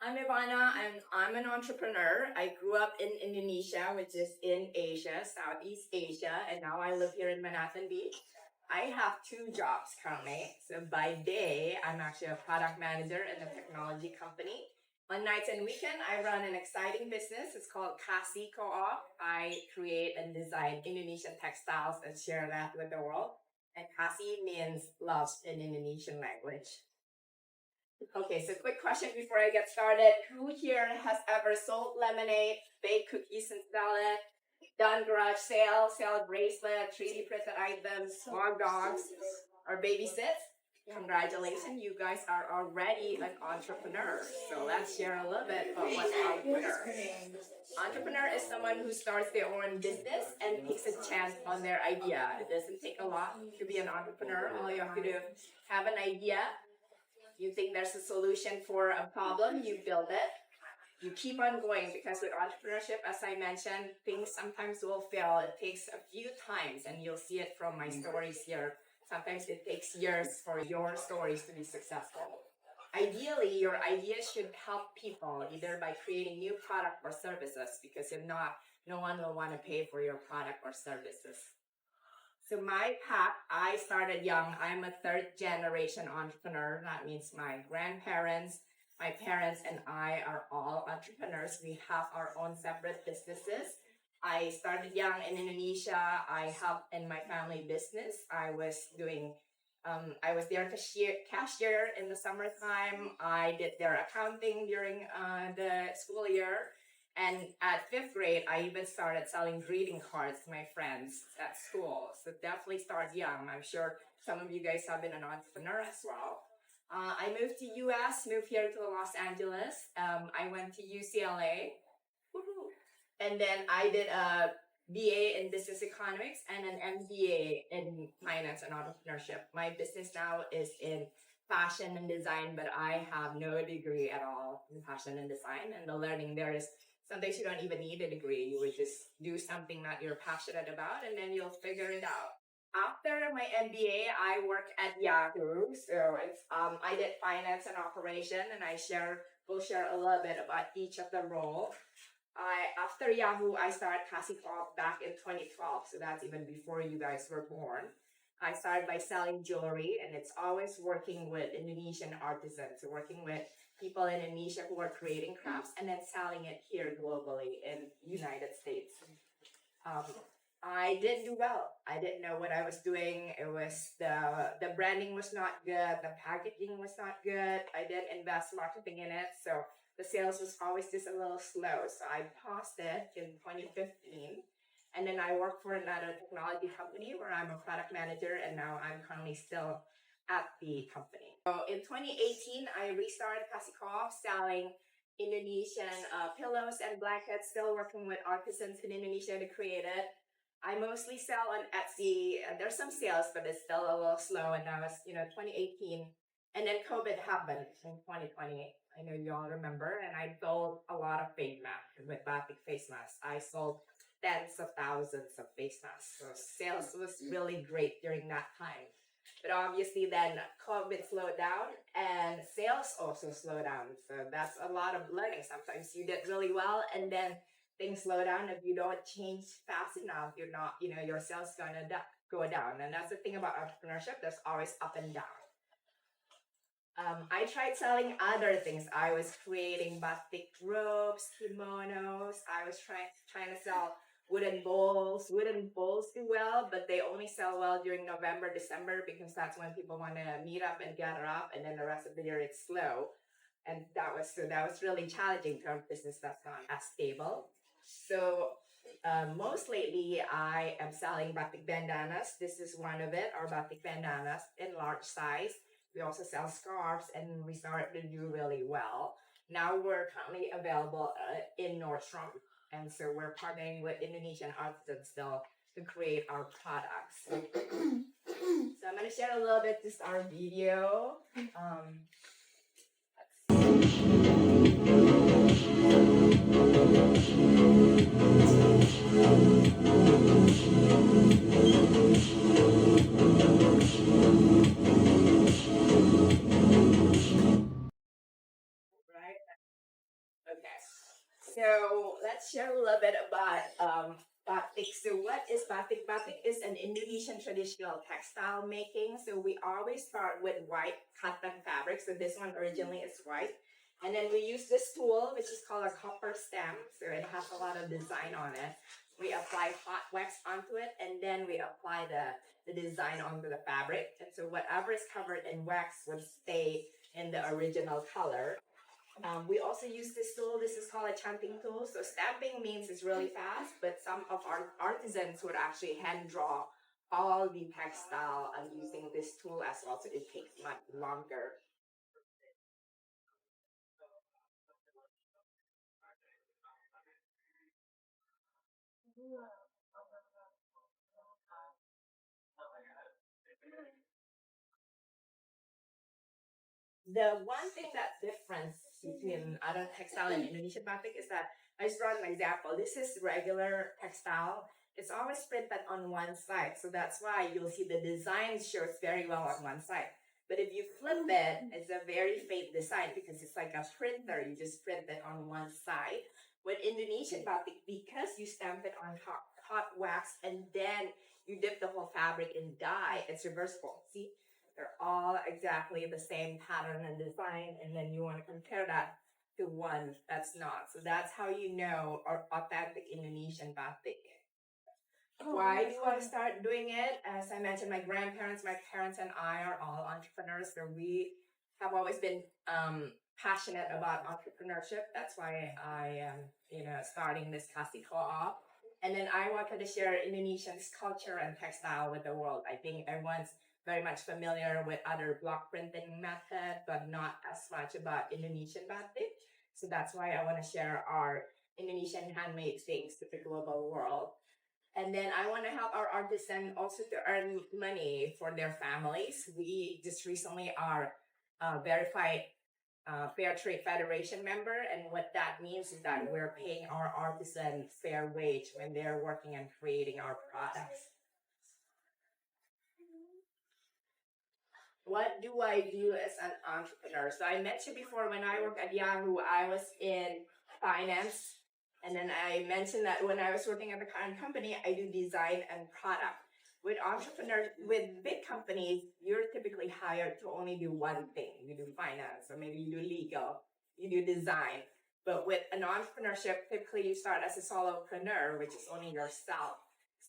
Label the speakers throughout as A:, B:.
A: I'm Ivana, and I'm an entrepreneur. I grew up in Indonesia, which is in Asia, Southeast Asia, and now I live here in Manhattan Beach. I have two jobs currently. So by day, I'm actually a product manager in a technology company. On nights and weekend, I run an exciting business. It's called Kasi Co-op. I create and design Indonesian textiles and share that with the world. And Kasi means love in Indonesian language. Okay, so quick question before I get started. Who here has ever sold lemonade, baked cookies and sell it, done garage sale, sell bracelet, 3D printed items, walk dogs, or babysit? Congratulations, you guys are already an entrepreneur. So let's share a little bit about what's entrepreneur. Entrepreneur is someone who starts their own business and takes a chance on their idea. It doesn't take a lot to be an entrepreneur. All you have to do is have an idea. You think there's a solution for a problem, you build it. You keep on going because with entrepreneurship, as I mentioned, things sometimes will fail. It takes a few times, and you'll see it from my stories here. Sometimes it takes years for your stories to be successful. Ideally, your ideas should help people either by creating new product or services, because if not, no one will want to pay for your product or services. So my path, I started young. I'm a third generation entrepreneur. That means my grandparents, my parents, and I are all entrepreneurs. We have our own separate businesses. I started young in Indonesia. I helped in my family business. I was their cashier in the summertime. I did their accounting during the school year. And at fifth grade, I even started selling greeting cards to my friends at school. So definitely start young. I'm sure some of you guys have been an entrepreneur as well. I moved to US, moved here to Los Angeles. I went to UCLA. Woohoo. And then I did a BA in business economics and an MBA in finance and entrepreneurship. My business now is in fashion and design, but I have no degree at all in fashion and design. And the learning there is sometimes you don't even need a degree. You would just do something that you're passionate about, and then you'll figure it out. After my MBA, I worked at Yahoo. So I did finance and operation, and will share a little bit about each of the role. After Yahoo, I started Kasi Co-op back in 2012. So that's even before you guys were born. I started by selling jewelry, and it's always working with Indonesian artisans, so working with people in Indonesia who are creating crafts and then selling it here globally in United States. I didn't do well. I didn't know what I was doing. It was the branding was not good. The packaging was not good. I didn't invest marketing in it, so the sales was always just a little slow. So I paused it in 2015. And then I worked for another technology company where I'm a product manager, and now I'm currently still at the company. So in 2018, I restarted Kasi Co-op selling Indonesian pillows and blankets, still working with artisans in Indonesia to create it. I mostly sell on Etsy. There's some sales, but it's still a little slow. And that was, 2018. And then COVID happened in 2020. I know you all remember. And I sold a lot of face masks with Batik face masks. I sold tens of thousands of face masks. So sales was really great during that time. But obviously then COVID slowed down and sales also slowed down. So that's a lot of learning. Sometimes you did really well and then things slow down. If you don't change fast enough, you're not, your sales gonna go down. And that's the thing about entrepreneurship. There's always up and down. I tried selling other things. I was creating batik robes, kimonos. I was trying to sell wooden bowls. Wooden bowls do well, but they only sell well during November, December, because that's when people want to meet up and gather up, and then the rest of the year it's slow. And that was really challenging to a business that's not as stable. So most lately, I am selling batik bandanas. This is one of it, our batik bandanas in large size. We also sell scarves, and we started to do really well. Now we're currently available in Nordstrom, and so we're partnering with Indonesian artisans still to create our products. So I'm going to share a little bit just our video. Right? Okay. So let's share a little bit about batik. So what is batik? Batik is an Indonesian traditional textile making. So we always start with white cotton fabric. So this one originally is white. And then we use this tool, which is called a copper stamp. So it has a lot of design on it. We apply hot wax onto it, and then we apply the design onto the fabric. And so whatever is covered in wax would stay in the original color. We also use this tool. This is called a champing tool. So stamping means it's really fast, but some of our artisans would actually hand draw all the textile using this tool as well. So it takes much longer. The one thing that difference between other textile and Indonesian batik is that I just brought an example. This is regular textile. It's always printed on one side. So that's why you'll see the design shows very well on one side. But if you flip it, it's a very faint design because it's like a printer. You just print it on one side. With Indonesian batik, because you stamp it on hot wax and then you dip the whole fabric in dye, it's reversible. See? They're all exactly the same pattern and design, and then you want to compare that to one that's not. So that's how you know our authentic Indonesian batik. Why do I start doing it? As I mentioned, my grandparents, my parents, and I are all entrepreneurs. So we have always been passionate about entrepreneurship. That's why I am, starting this Kasi Co-op. And then I wanted to share Indonesian's culture and textile with the world. I think everyone's very much familiar with other block printing method, but not as much about Indonesian batik. So that's why I want to share our Indonesian handmade things to the global world. And then I want to help our artisans also to earn money for their families. We just recently are verified Fair Trade Federation member, and what that means is that we're paying our artisans fair wage when they're working and creating our products. What do I do as an entrepreneur? So I mentioned before when I worked at Yahoo, I was in finance. And then I mentioned that when I was working at the current company, I do design and product. With entrepreneurs, with big companies, you're typically hired to only do one thing. You do finance, or maybe you do legal, you do design. But with an entrepreneurship, typically you start as a solopreneur, which is only yourself.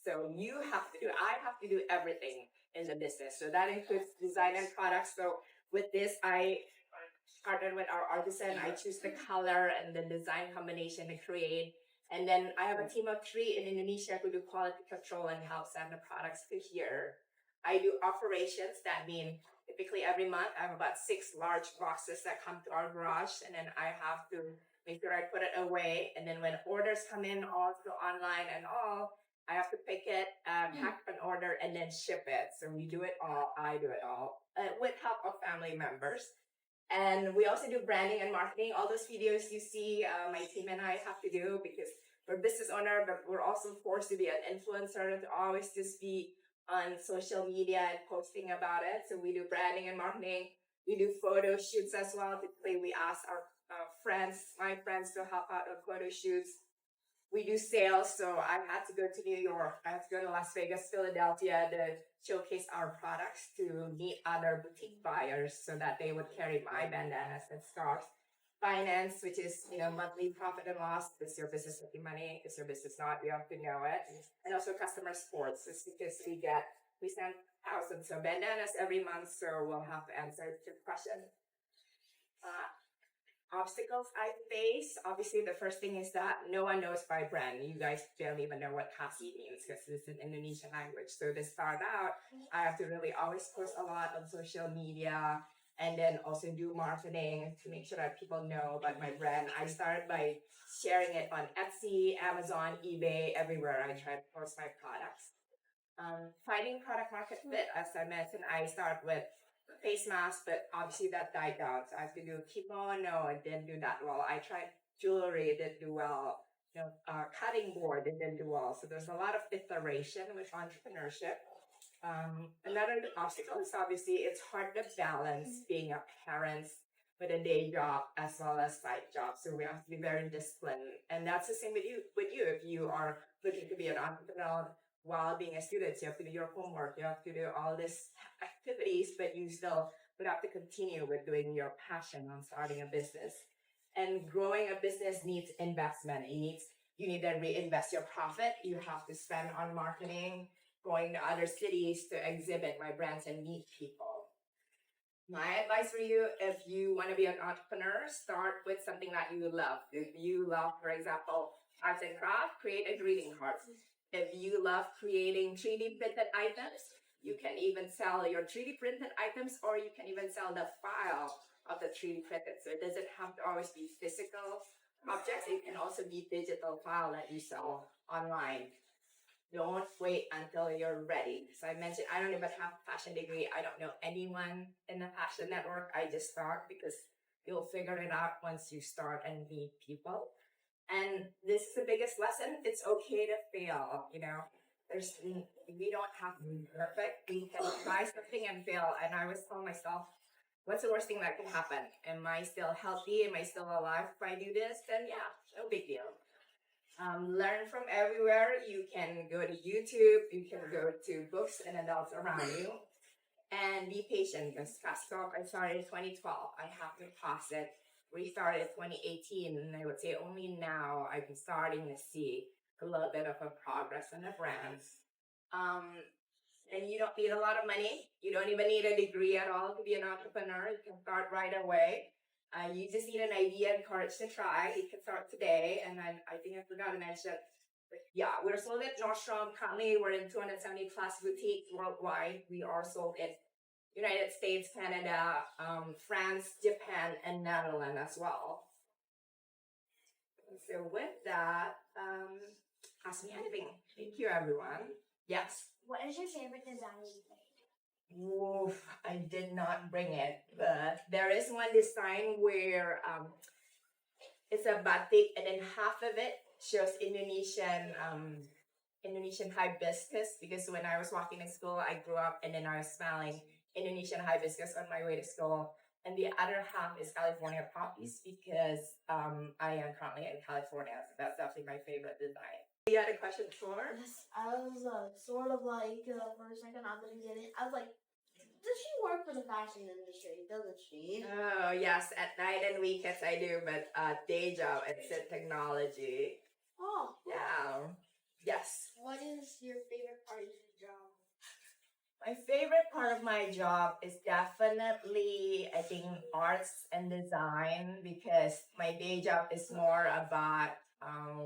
A: So I have to do everything in the business. So that includes design and products. So with this, I partnered with our artisan. I choose the color and the design combination to create. And then I have a team of 3 in Indonesia who do quality control and help send the products to here. I do operations. That means typically every month I have about 6 large boxes that come to our garage, and then I have to make sure I put it away. And then when orders come in, also online and all, I have to pick it, pack an order, and then ship it. So we do it all. I do it all with help of family members. And we also do branding and marketing. All those videos you see, my team and I have to do because we're business owner, but we're also forced to be an influencer to always just be on social media and posting about it. So we do branding and marketing. We do photo shoots as well. Typically, we ask our my friends, to help out on photo shoots. We do sales. So I had to go to New York. I had to go to Las Vegas, Philadelphia to showcase our products to meet other boutique buyers so that they would carry my bandanas and scarves. Finance, which is monthly profit and loss. Is your business making money? Is your business not? You have to know it. And also customer sports. It's because we send thousands of bandanas every month, so we'll have to answer your question. Uh, Obstacles I face. Obviously, the first thing is that no one knows my brand. You guys don't even know what Kasi means because it's an Indonesian language. So to start out, I have to really always post a lot on social media and then also do marketing to make sure that people know about my brand. I start by sharing it on Etsy, Amazon, eBay, everywhere. I try to post my products. Finding product market fit, as I mentioned, I start with face mask, but obviously that died down. So I have to do kimono, I didn't do that well. I tried jewelry, it didn't do well. Cutting board, it didn't do well. So there's a lot of iteration with entrepreneurship. Another obstacle is obviously it's hard to balance being a parent with a day job as well as side job. So we have to be very disciplined. And that's the same with you. If you are looking to be an entrepreneur while being a student, you have to do your homework, you have to do all these activities, but you still would have to continue with doing your passion on starting a business. And growing a business needs investment. You need to reinvest your profit. You have to spend on marketing, going to other cities to exhibit my brands and meet people. My advice for you, if you want to be an entrepreneur, start with something that you love. If you love, for example, arts and craft, create a greeting card. If you love creating 3D printed items, you can even sell your 3D printed items, or you can even sell the file of the 3D printed. So it doesn't have to always be physical objects. It can also be digital file that you sell online. Don't wait until you're ready. So I mentioned I don't even have a fashion degree. I don't know anyone in the fashion network. I just start because you'll figure it out once you start and meet people. And this is the biggest lesson. It's okay to fail. We don't have to be perfect. We can try something and fail. And I always tell myself, what's the worst thing that can happen? Am I still healthy? Am I still alive if I do this? Then yeah, no big deal. Learn from everywhere. You can go to YouTube, you can go to books and adults around you, and be patient because Fast Talk I started in 2012. I have to pause it, restarted in 2018, and I would say only now I'm starting to see a little bit of a progress in the brands. And you don't need a lot of money. You don't even need a degree at all to be an entrepreneur. You can start right away. You just need an idea and courage to try. You can start today. And then I think I forgot to mention, yeah, we're sold at Nordstrom. Currently, we're in 270 plus boutiques worldwide. We are sold in United States, Canada, France, Japan, and Netherlands as well. So with that, ask me anything. Thank you, everyone. Yes.
B: What is your favorite design you've made?
A: Oof, I did not bring it, but there is one design where it's a batik, and then half of it shows Indonesian hibiscus, because when I was walking in school, I grew up and then I was smelling Indonesian hibiscus on my way to school. And the other half is California poppies because I am currently in California. So that's definitely my favorite design. You had a question for?
B: Yes, I was sort of like, for a second, I didn't get it. I was like, does she work for the fashion industry? Doesn't she?
A: Oh, yes. At night and weekends I do, but day job, it's in technology.
B: Oh.
A: Yeah. Yes.
B: What is your favorite part of your job?
A: My favorite part of my job is definitely, I think, arts and design, because my day job is more about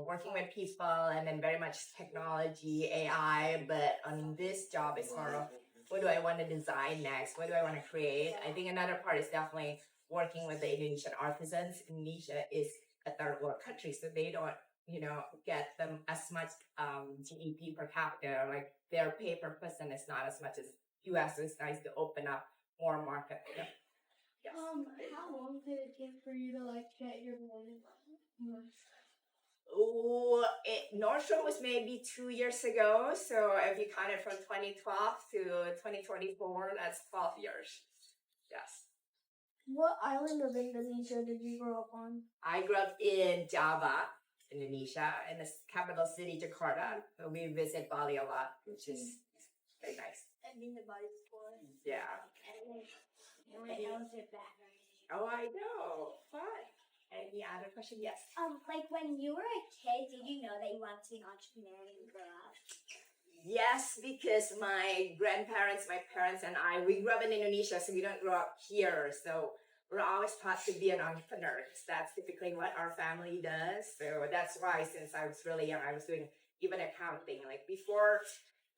A: working with people and then very much technology, AI. But on this job, it's more of what do I want to design next? What do I want to create? I think another part is definitely working with the Indonesian artisans. Indonesia is a third world country, so they don't get them as much GDP per capita. Like their pay per person is not as much as US. So it's nice to open up more market. Yeah. Yes.
B: How long did it take for you to get your money?
A: Nordstrom was maybe 2 years ago. So if you count it from 2012 to 2024, that's 12 years. Yes.
B: What island of Indonesia did you grow up on?
A: I grew up in Java, Indonesia, in the capital city, Jakarta. So we visit Bali a lot, which is very nice.
B: I've been to Bali before.
A: Yeah.
B: And when I was back.
A: Oh, I know. Fun. Any other question? Yes.
B: Like when you were a kid, did you know that you wanted to be an entrepreneur when you grew up?
A: Yes, because my grandparents, my parents, and we grew up in Indonesia, so we don't grow up here. So we're always taught to be an entrepreneur. That's typically what our family does. So that's why, since I was really young, I was doing even accounting. Like before,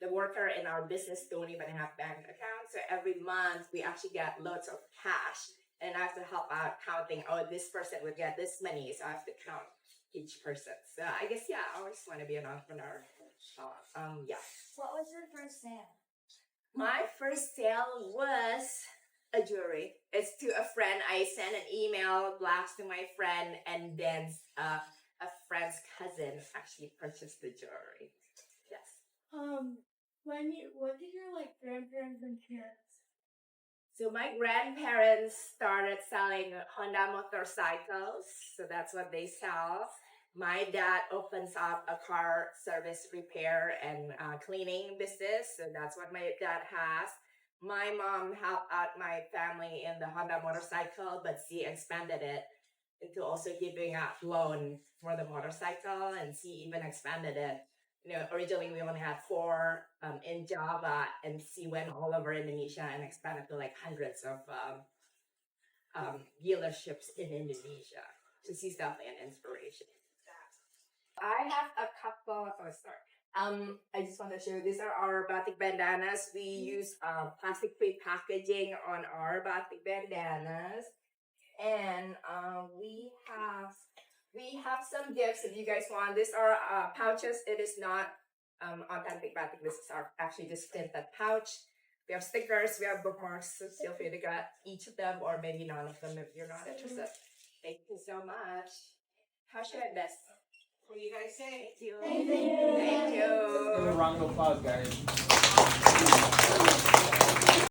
A: the worker in our business don't even have bank accounts. So every month we actually get loads of cash, and I have to help out counting. Oh, this person would get this money, so I have to count each person. So I guess I always want to be an entrepreneur. Yeah.
B: What was your first sale?
A: My first sale was a jewelry. It's to a friend. I sent an email blast to my friend, and then a friend's cousin actually purchased the jewelry. Yes.
B: What did your grandparents and parents?
A: So So my grandparents started selling Honda motorcycles. So that's what they sell. My dad opens up a car service repair and cleaning business. So that's what my dad has. My mom helped out my family in the Honda motorcycle, but she expanded it into also giving out loan for the motorcycle, and she even expanded it. Originally we only had four in Java, and she went all over Indonesia and expanded to like hundreds of dealerships in Indonesia. So she's definitely an inspiration. I have a couple. Oh, sorry. I just want to show you. These are our batik bandanas. We use plastic-free packaging on our batik bandanas, and we have some gifts if you guys want. These are pouches. It is not authentic batik. This is actually just tinted pouch. We have stickers. We have bookmarks. So feel free to get each of them, or maybe none of them if you're not interested. Thank you so much. How should I best? What do you guys say? Thank you.
B: Thank you.
A: Thank you.
C: Give a round of applause, guys.